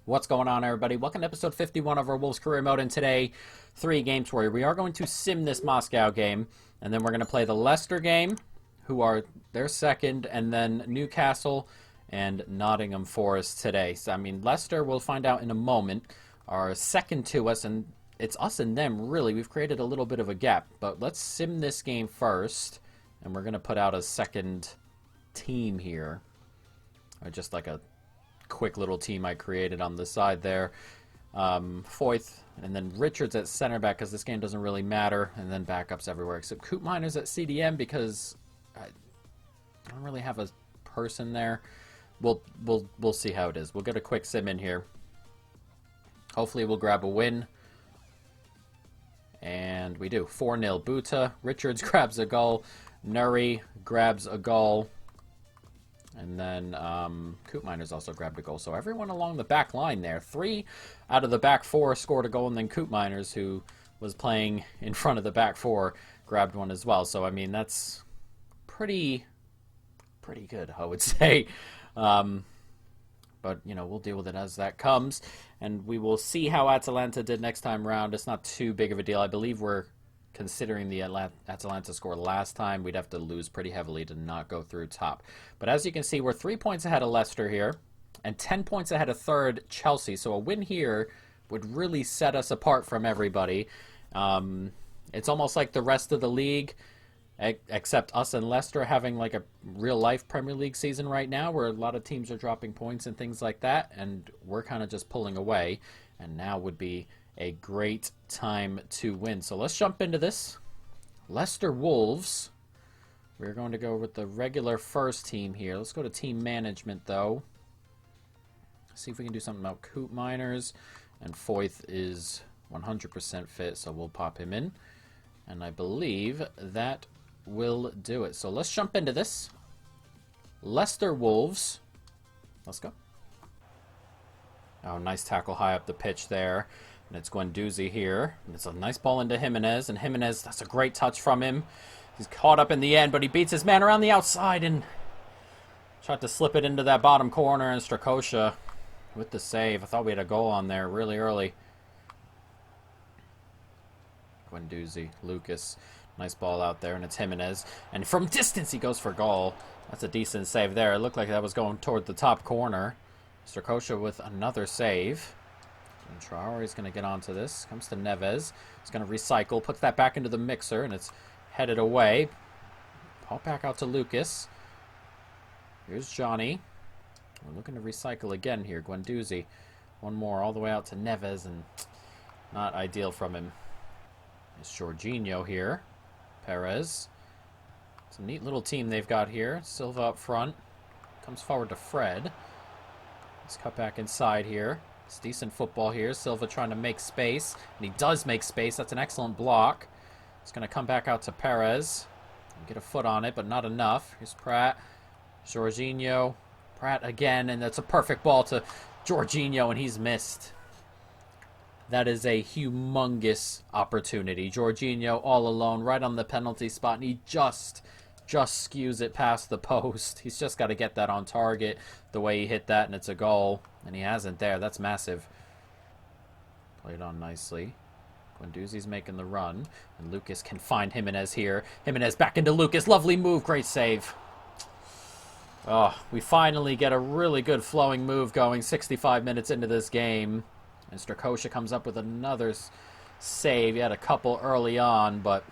What's going on, everybody? Welcome to episode 51 of our Wolves career mode, and today, 3 games for you. We are going to sim this Moscow game, and then we're going to play the Leicester game, who are their second, and then Newcastle and Nottingham Forest today. So, I mean, Leicester, we'll find out in a moment, are second to us, and it's us and them, really. We've created a little bit of a gap, but let's sim this game first, and we're going to put out a second team here, or just like a quick little team I created on the side there. Foyth, and then Richards at center back because this game doesn't really matter, and then backups everywhere except Coop Miners at CDM because I don't really have a person there. We'll see how it is. We'll get a quick sim in here. Hopefully we'll grab a win. And we do. 4-0. Buta. Richards grabs a goal. Nuri grabs a goal. And then Coop Miners also grabbed a goal. So everyone along the back line there. 3 out of the back 4 scored a goal. And then Coop Miners, who was playing in front of the back 4, grabbed one as well. So, I mean, that's pretty good, I would say. But, you know, we'll deal with it as that comes. And we will see how Atalanta did next time around. It's not too big of a deal. I believe we're considering the Atalanta score last time, we'd have to lose pretty heavily to not go through top. But as you can see, we're 3 points ahead of Leicester here, and 10 points ahead of third Chelsea. So a win here would really set us apart from everybody. It's almost like the rest of the league, except us and Leicester having like a real-life Premier League season right now, where a lot of teams are dropping points and things like that, and we're kind of just pulling away. And now would be a great time to win. So let's jump into this. Leicester Wolves. We're going to go with the regular first team here. Let's go to team management, though. See if we can do something about Coop Miners. And Foyth is 100% fit, so we'll pop him in. And I believe that will do it. So let's jump into this. Leicester Wolves. Let's go. Oh, nice tackle high up the pitch there. And it's Guendouzi here. And it's a nice ball into Jimenez. And Jimenez, that's a great touch from him. He's caught up in the end, but he beats his man around the outside and tried to slip it into that bottom corner. And Strakosha with the save. I thought we had a goal on there really early. Guendouzi, Lucas. Nice ball out there, and it's Jimenez. And from distance, he goes for goal. That's a decent save there. It looked like that was going toward the top corner. Strakosha with another save. And Traore's going to get onto this. Comes to Neves. He's going to recycle. Puts that back into the mixer. And it's headed away. Ball back out to Lucas. Here's Johnny. We're looking to recycle again here. Guendouzi. One more all the way out to Neves. And not ideal from him. There's Jorginho here. Perez. It's a neat little team they've got here. Silva up front. Comes forward to Fred. Let's cut back inside here. It's decent football here. Silva trying to make space. And he does make space. That's an excellent block. It's going to come back out to Perez. Get a foot on it, but not enough. Here's Pratt. Jorginho. Pratt again. And that's a perfect ball to Jorginho, and he's missed. That is a humongous opportunity. Jorginho all alone right on the penalty spot, and he just skews it past the post. He's just got to get that on target the way he hit that, and it's a goal. And he hasn't there. That's massive. Played on nicely. Guendouzi's making the run. And Lucas can find Jimenez here. Jimenez back into Lucas. Lovely move. Great save. Oh, we finally get a really good flowing move going 65 minutes into this game. And Strakosha comes up with another save. He had a couple early on, but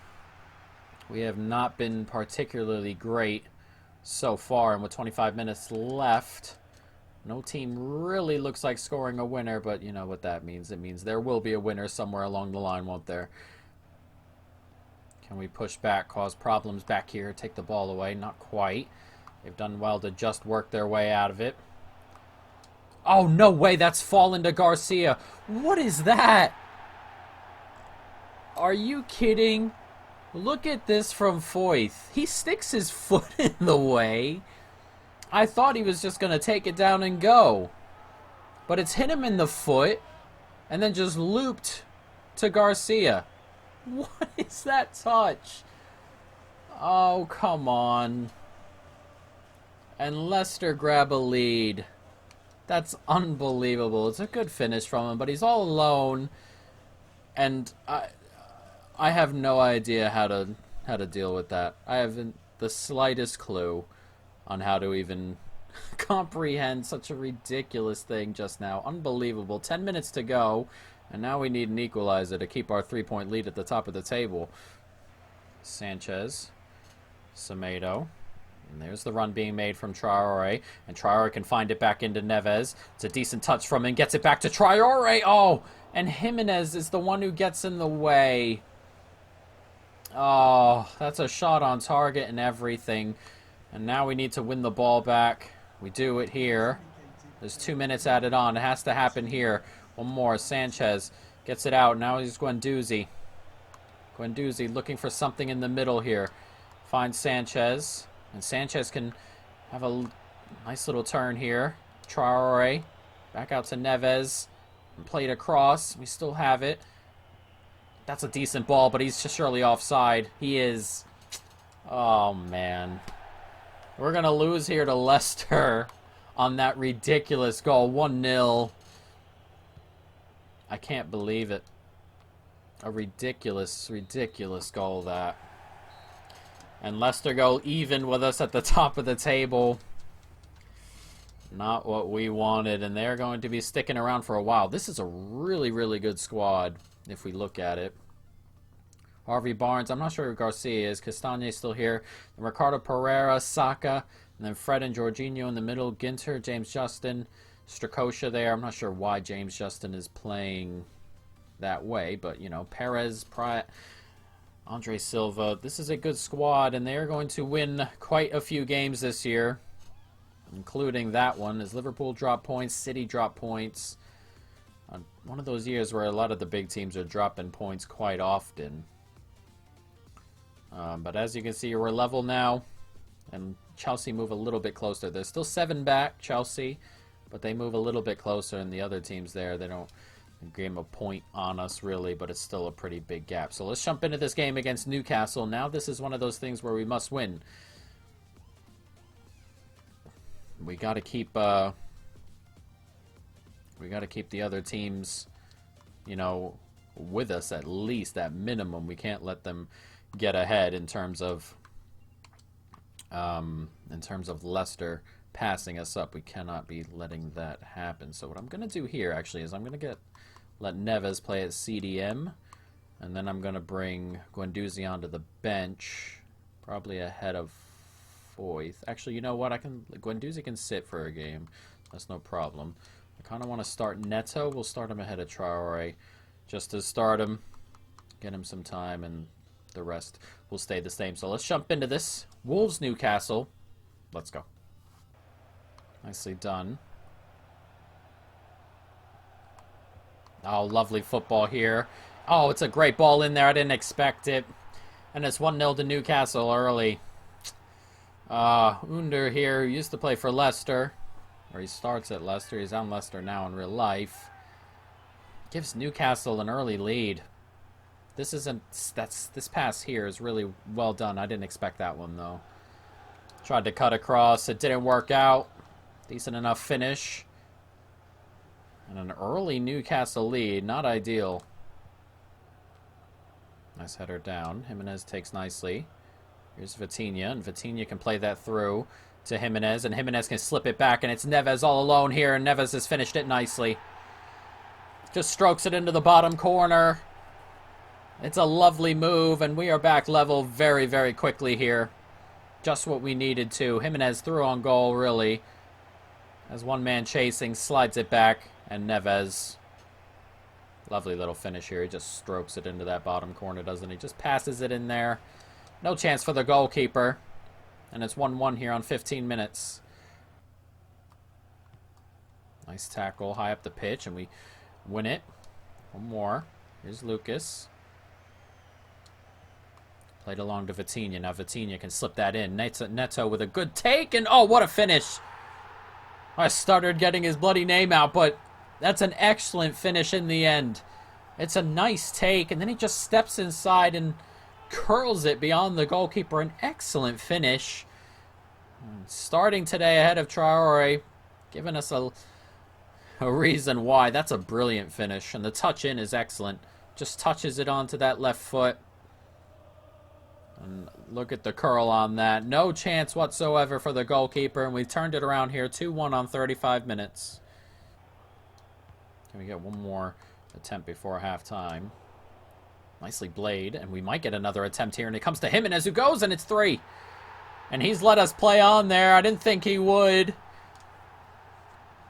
we have not been particularly great so far. And with 25 minutes left, no team really looks like scoring a winner, but you know what that means. It means there will be a winner somewhere along the line, won't there? Can we push back, cause problems back here, take the ball away? Not quite. They've done well to just work their way out of it. Oh, no way, that's fallen to Garcia. What is that? Are you kidding? Look at this from Foyth. He sticks his foot in the way. I thought he was just going to take it down and go. But it's hit him in the foot and then just looped to Garcia. What is that touch? Oh, come on. And Leicester grab a lead. That's unbelievable. It's a good finish from him, but he's all alone, and I have no idea how to deal with that. I haven't the slightest clue on how to even comprehend such a ridiculous thing just now. Unbelievable. 10 minutes to go, and now we need an equalizer to keep our 3-point lead at the top of the table. Sanchez, Semedo. And there's the run being made from Traore. And Traore can find it back into Neves. It's a decent touch from him. Gets it back to Traore. Oh, and Jimenez is the one who gets in the way. Oh, that's a shot on target and everything. And now we need to win the ball back. We do it here. There's 2 minutes added on. It has to happen here. One more. Sanchez gets it out. Now he's Guendouzi. Guendouzi looking for something in the middle here. Finds Sanchez. And Sanchez can have a nice little turn here. Traore. Back out to Neves. And played across. We still have it. That's a decent ball, but he's just surely offside. He is. Oh, man. We're going to lose here to Leicester on that ridiculous goal. 1-0. I can't believe it. A ridiculous, ridiculous goal, that. And Leicester go even with us at the top of the table. Not what we wanted, and they're going to be sticking around for a while. This is a really, really good squad, if we look at it. Harvey Barnes, I'm not sure who Garcia is. Castagne's still here. And Ricardo Pereira, Saka, and then Fred and Jorginho in the middle. Ginter, James Justin, Strakosha there. I'm not sure why James Justin is playing that way, but, you know, Perez, Pratt, Andre Silva. This is a good squad, and they're going to win quite a few games this year, including that one, as Liverpool drop points, City drop points. One of those years where a lot of the big teams are dropping points quite often. But as you can see, we're level now, and Chelsea move a little bit closer. They're still 7 back, Chelsea, but they move a little bit closer, and the other teams there, they don't gain a point on us, really, but it's still a pretty big gap. So let's jump into this game against Newcastle. Now this is one of those things where we must win. We got to keep the other teams, you know, with us at least, at minimum. We can't let them get ahead in terms of Leicester passing us up. We cannot be letting that happen. So what I'm going to do here, actually, is I'm going to let Neves play at CDM, and then I'm going to bring Guendouzi onto the bench, probably ahead of Foyth. Actually, you know what? Guendouzi can sit for a game. That's no problem. I kind of want to start Neto. We'll start him ahead of Traore, just to start him, get him some time, and the rest will stay the same. So let's jump into this. Wolves, Newcastle. Let's go. Nicely done. Oh, lovely football here. Oh, it's a great ball in there. I didn't expect it. And it's 1-0 to Newcastle early. Under here, who used to play for Leicester, or he starts at Leicester. He's on Leicester now in real life. Gives Newcastle an early lead. This pass here is really well done. I didn't expect that one, though. Tried to cut across. It didn't work out. Decent enough finish. And an early Newcastle lead. Not ideal. Nice header down. Jimenez takes nicely. Here's Vitinha, and Vitinha can play that through to Jimenez, and Jimenez can slip it back, and it's Neves all alone here, and Neves has finished it nicely. Just strokes it into the bottom corner. It's a lovely move, and we are back level very, very quickly here. Just what we needed to. Jimenez through on goal, really. As one man chasing, slides it back, and Neves. Lovely little finish here. He just strokes it into that bottom corner, doesn't he? Just passes it in there. No chance for the goalkeeper. And it's 1-1 here on 15 minutes. Nice tackle high up the pitch, and we win it. One more. Here's Lucas. Played along to Vitinha. Now Vitinha can slip that in. Neto with a good take, and oh, what a finish. I stuttered getting his bloody name out, but that's an excellent finish in the end. It's a nice take, and then he just steps inside and curls it beyond the goalkeeper. An excellent finish. Starting today ahead of Traore, giving us a a reason why. That's a brilliant finish, and the touch in is excellent. Just touches it onto that left foot. And look at the curl on that. No chance whatsoever for the goalkeeper, and we've turned it around here. 2-1 on 35 minutes. Can we get one more attempt before halftime? Nicely played, and we might get another attempt here, and it comes to Jimenez, who goes, and it's 3. And he's let us play on there. I didn't think he would.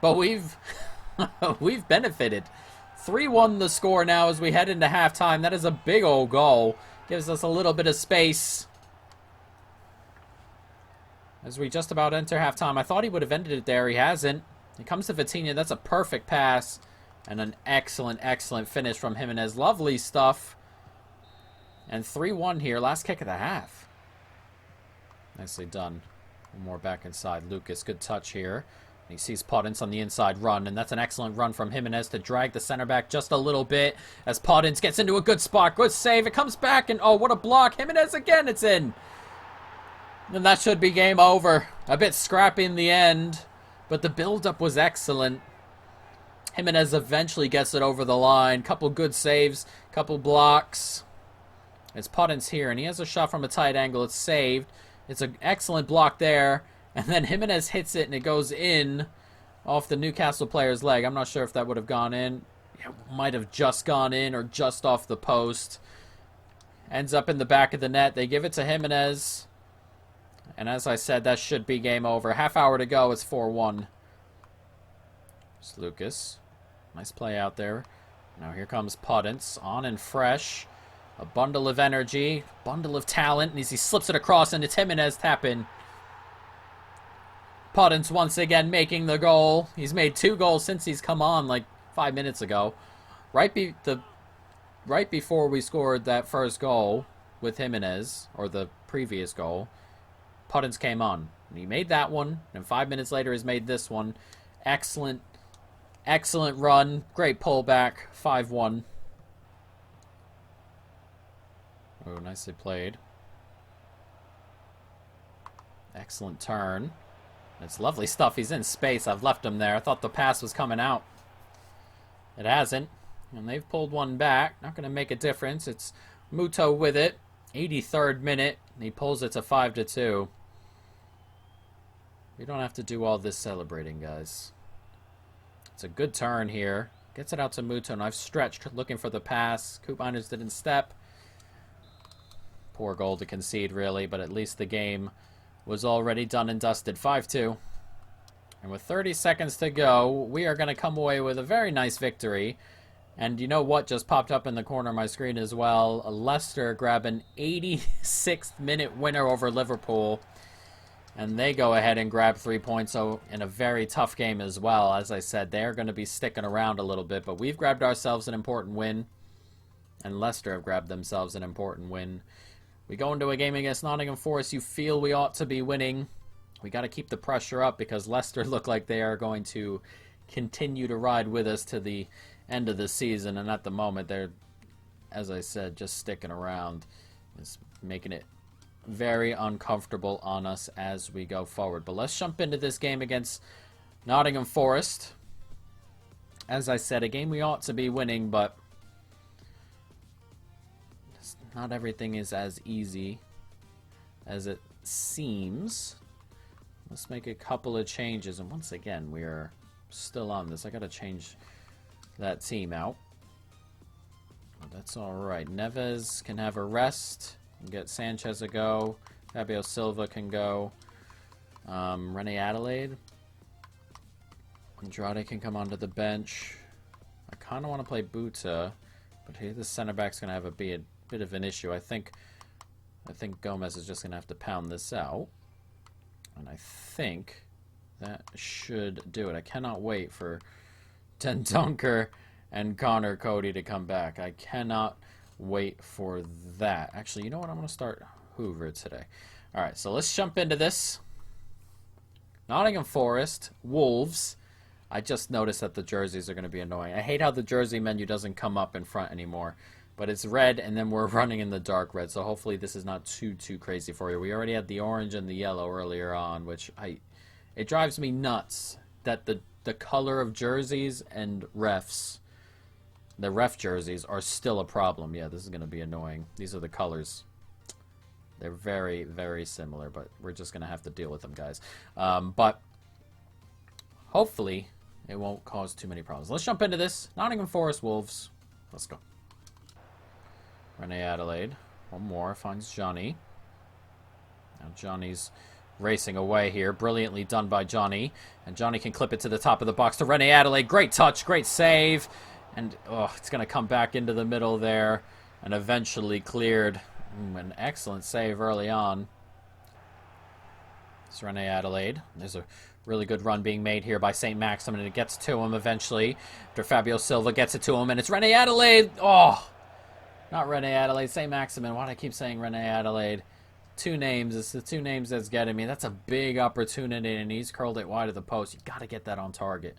But we've we've benefited. 3-1 the score now as we head into halftime. That is a big old goal. Gives us a little bit of space as we just about enter halftime. I thought he would have ended it there. He hasn't. It comes to Vitinha. That's a perfect pass. And an excellent, excellent finish from Jimenez. Lovely stuff. And 3-1 here. Last kick of the half. Nicely done. One more back inside. Lucas, good touch here. He sees Podence on the inside run, and that's an excellent run from Jimenez to drag the center back just a little bit as Podence gets into a good spot. Good save. It comes back, and oh, what a block. Jimenez again. It's in. And that should be game over. A bit scrappy in the end, but the build-up was excellent. Jimenez eventually gets it over the line. Couple good saves, couple blocks. It's Podence here, and he has a shot from a tight angle. It's saved. It's an excellent block there. And then Jimenez hits it, and it goes in off the Newcastle player's leg. I'm not sure if that would have gone in. It might have just gone in or just off the post. Ends up in the back of the net. They give it to Jimenez. And as I said, that should be game over. Half hour to go. It's 4-1. It's Lucas. Nice play out there. Now here comes Podence. On and fresh. A bundle of energy. Bundle of talent. And as he slips it across, and it's Jimenez tap-in. Podence once again making the goal. He's made 2 goals since he's come on like 5 minutes ago. Right before we scored that first goal with Jimenez, or the previous goal, Podence came on. And he made that one, and 5 minutes later he's made this one. Excellent, excellent run. Great pullback. 5-1. Oh, nicely played. Excellent turn. It's lovely stuff. He's in space. I've left him there. I thought the pass was coming out. It hasn't. And they've pulled one back. Not going to make a difference. It's Muto with it. 83rd minute. And he pulls it to 5-2. We don't have to do all this celebrating, guys. It's a good turn here. Gets it out to Muto. And I've stretched looking for the pass. Koopmeiners didn't step. Poor goal to concede, really. But at least the game was already done and dusted. 5-2. And with 30 seconds to go, we are going to come away with a very nice victory. And you know what just popped up in the corner of my screen as well? Leicester grab an 86th minute winner over Liverpool. And they go ahead and grab 3 points in a very tough game as well. As I said, they're going to be sticking around a little bit. But we've grabbed ourselves an important win. And Leicester have grabbed themselves an important win. We go into a game against Nottingham Forest. You feel we ought to be winning. We got to keep the pressure up because Leicester look like they are going to continue to ride with us to the end of the season. And at the moment, they're, as I said, just sticking around. It's making it very uncomfortable on us as we go forward. But let's jump into this game against Nottingham Forest. As I said, a game we ought to be winning, but not everything is as easy as it seems. Let's make a couple of changes. And once again, we are still on this. I got to change that team out. But that's all right. Neves can have a rest. Get Sanchez a go. Fabio Silva can go. Rene Adelaide. Andrade can come onto the bench. I kind of want to play Buta, but here the center back's going to have a bit of an issue. I think Gomez is just going to have to pound this out. And I think that should do it. I cannot wait for Dendoncker and Connor Cody to come back. I cannot wait for that. Actually, you know what? I'm going to start Hoover today. All right, so let's jump into this. Nottingham Forest, Wolves. I just noticed that the jerseys are going to be annoying. I hate how the jersey menu doesn't come up in front anymore. But it's red, and then we're running in the dark red, so hopefully this is not too crazy for you. We already had the orange and the yellow earlier on, which it drives me nuts that the the color of jerseys and refs. The ref jerseys are still a problem. Yeah, this is going to be annoying. These are the colors. They're very, very similar, but we're just going to have to deal with them, guys. But hopefully it won't cause too many problems. Let's jump into this. Nottingham Forest Wolves. Let's go. Rene Adelaide. One more. Finds Johnny. Now Johnny's racing away here. Brilliantly done by Johnny. And Johnny can clip it to the top of the box to Rene Adelaide. Great touch. Great save. And it's going to come back into the middle there. And eventually cleared. An excellent save early on. It's Rene Adelaide. There's a really good run being made here by St. Maximin. And it gets to him eventually. After Fabio Silva gets it to him. And it's Rene Adelaide. Oh! Not Rene Adelaide. St. Maximin. Why do I keep saying Rene Adelaide? Two names. It's the two names that's getting me. That's a big opportunity. And he's curled it wide of the post. You got to get that on target.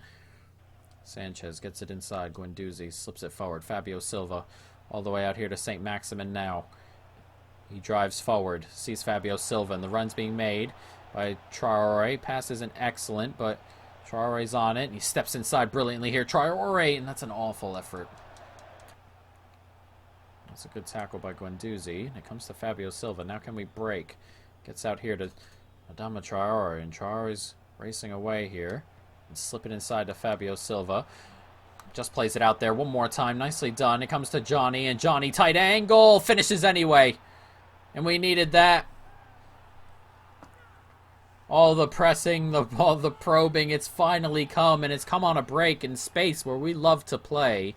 Sanchez gets it inside. Guendouzi slips it forward. Fabio Silva all the way out here to St. Maximin now. He drives forward. Sees Fabio Silva. And the run's being made by Traore. Pass isn't excellent, but Traore's on it. And he steps inside brilliantly here. Traore. And that's an awful effort. That's a good tackle by Guendouzi. And it comes to Fabio Silva. Now can we break? Gets out here to Adama Traore. And Traore's racing away here. And slip it inside to Fabio Silva. Just plays it out there one more time. Nicely done. It comes to Johnny. And Johnny, tight angle. Finishes anyway. And we needed that. All the pressing, all the probing. It's finally come. And it's come on a break in space where we love to play.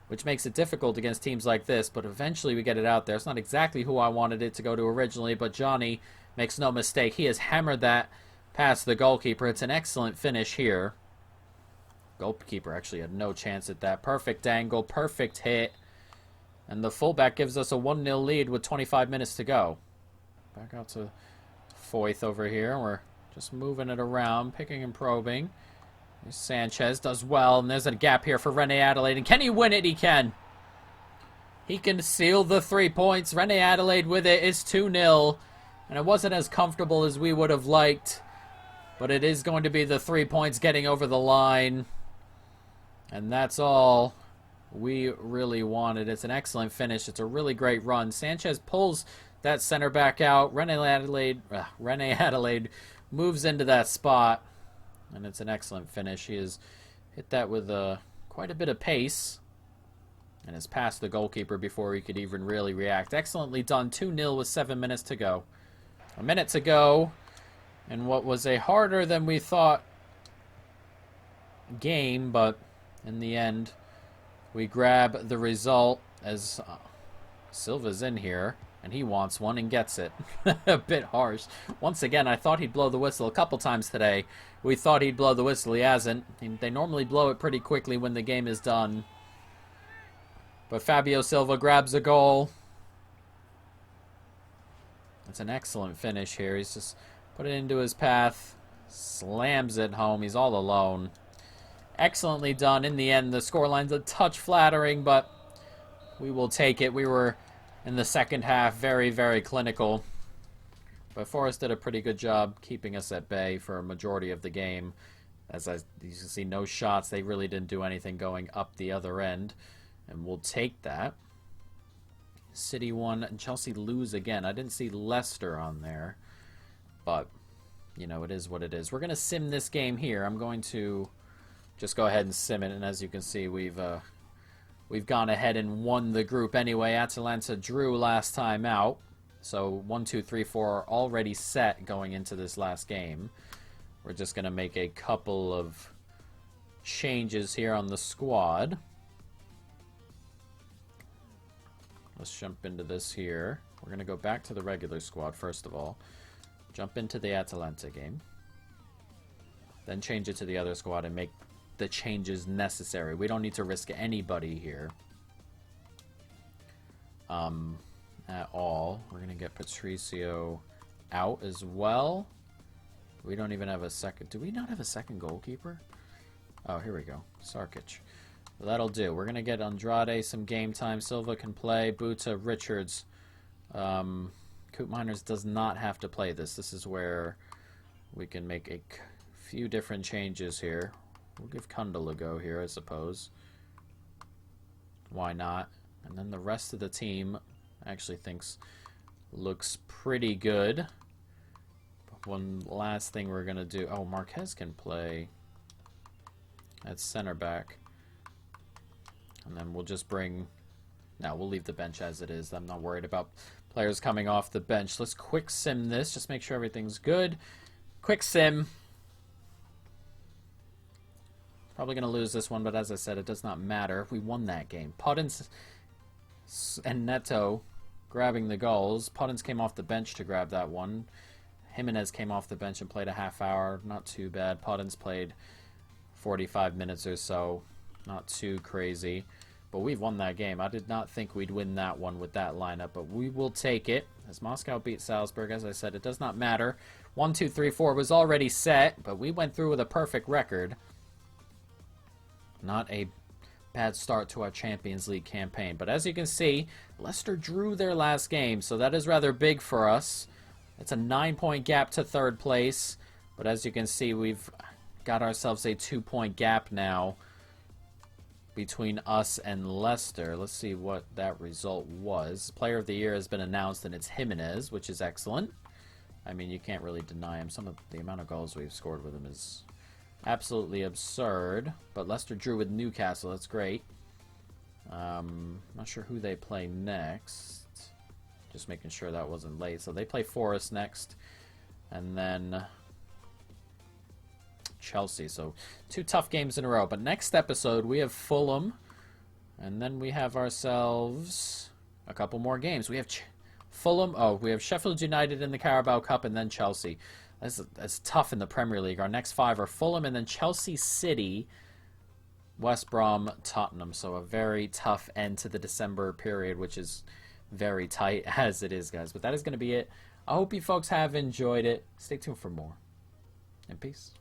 Which makes it difficult against teams like this. But eventually we get it out there. It's not exactly who I wanted it to go to originally. But Johnny makes no mistake. He has hammered that past the goalkeeper. It's an excellent finish here. Goalkeeper actually had no chance at that. Perfect angle, perfect hit. And the fullback gives us a 1-0 lead with 25 minutes to go. Back out to Foyth over here. We're just moving it around, picking and probing. Sanchez does well, and there's a gap here for Rene Adelaide. And can he win it? He can. He can seal the 3 points. Rene Adelaide with it is 2-0. And it wasn't as comfortable as we would have liked. But it is going to be the 3 points getting over the line. And that's all we really wanted. It's an excellent finish. It's a really great run. Sanchez pulls that center back out. Rene Adelaide moves into that spot. And it's an excellent finish. He has hit that with quite a bit of pace. And has passed the goalkeeper before he could even really react. Excellently done. 2-0 with 7 minutes to go. A minute to go. And what was a harder than we thought game, but in the end, we grab the result as Silva's in here, and he wants one and gets it. A bit harsh. Once again, I thought he'd blow the whistle a couple times today. We thought he'd blow the whistle. He hasn't. They normally blow it pretty quickly when the game is done. But Fabio Silva grabs a goal. It's an excellent finish here. He's just put it into his path. Slams it home. He's all alone. Excellently done. In the end, the scoreline's a touch flattering, but we will take it. We were, in the second half, very, very clinical. But Forest did a pretty good job keeping us at bay for a majority of the game. As you can see, no shots. They really didn't do anything going up the other end. And we'll take that. City won. Chelsea lose again. I didn't see Leicester on there. But, you know, it is what it is. We're going to sim this game here. I'm going to just go ahead and sim it. And as you can see, we've gone ahead and won the group anyway. Atalanta drew last time out. So 1, 2, 3, 4 are already set going into this last game. We're just going to make a couple of changes here on the squad. Let's jump into this here. We're going to go back to the regular squad first of all. Jump into the Atalanta game. Then change it to the other squad and make the changes necessary. We don't need to risk anybody here. At all. We're going to get Patricio out as well. We don't even have a second. Do we not have a second goalkeeper? Oh, here we go. Sarkic. That'll do. We're going to get Andrade some game time. Silva can play. Buta, Richards. Coop Miners does not have to play this. This is where we can make a few different changes here. We'll give Kundal a go here, I suppose. Why not? And then the rest of the team actually looks pretty good. But one last thing we're going to do... Oh, Marquez can play at center back. And then we'll just bring... No, we'll leave the bench as it is. I'm not worried about players coming off the bench. Let's quick sim this. Just make sure everything's good. Quick sim. Probably going to lose this one, but as I said, it does not matter. We won that game. Puddins and Neto grabbing the goals. Puddins came off the bench to grab that one. Jimenez came off the bench and played a half hour. Not too bad. Puddins played 45 minutes or so. Not too crazy. But we've won that game. I did not think we'd win that one with that lineup, but we will take it. As Moscow beat Salzburg, as I said, it does not matter. 1, 2, 3, 4 was already set, but we went through with a perfect record. Not a bad start to our Champions League campaign. But as you can see, Leicester drew their last game, so that is rather big for us. It's a 9-point gap to third place. But as you can see, we've got ourselves a 2-point gap now between us and Leicester. Let's see what that result was. Player of the Year has been announced, and it's Jimenez, which is excellent. I mean, you can't really deny him. Some of the amount of goals we've scored with him is absolutely absurd. But Leicester drew with Newcastle. That's great. Not sure who they play next. Just making sure that wasn't late. So they play Forest next. And then Chelsea. So 2 tough games in a row. But next episode we have Fulham, and then we have ourselves a couple more games. We have Fulham. Oh, we have Sheffield United in the Carabao Cup, and then Chelsea. That's tough in the Premier League. Our next 5 are Fulham, and then Chelsea City, West Brom, Tottenham. So a very tough end to the December period, which is very tight as it is, guys. But that is going to be it. I hope you folks have enjoyed it. Stay tuned for more. And peace.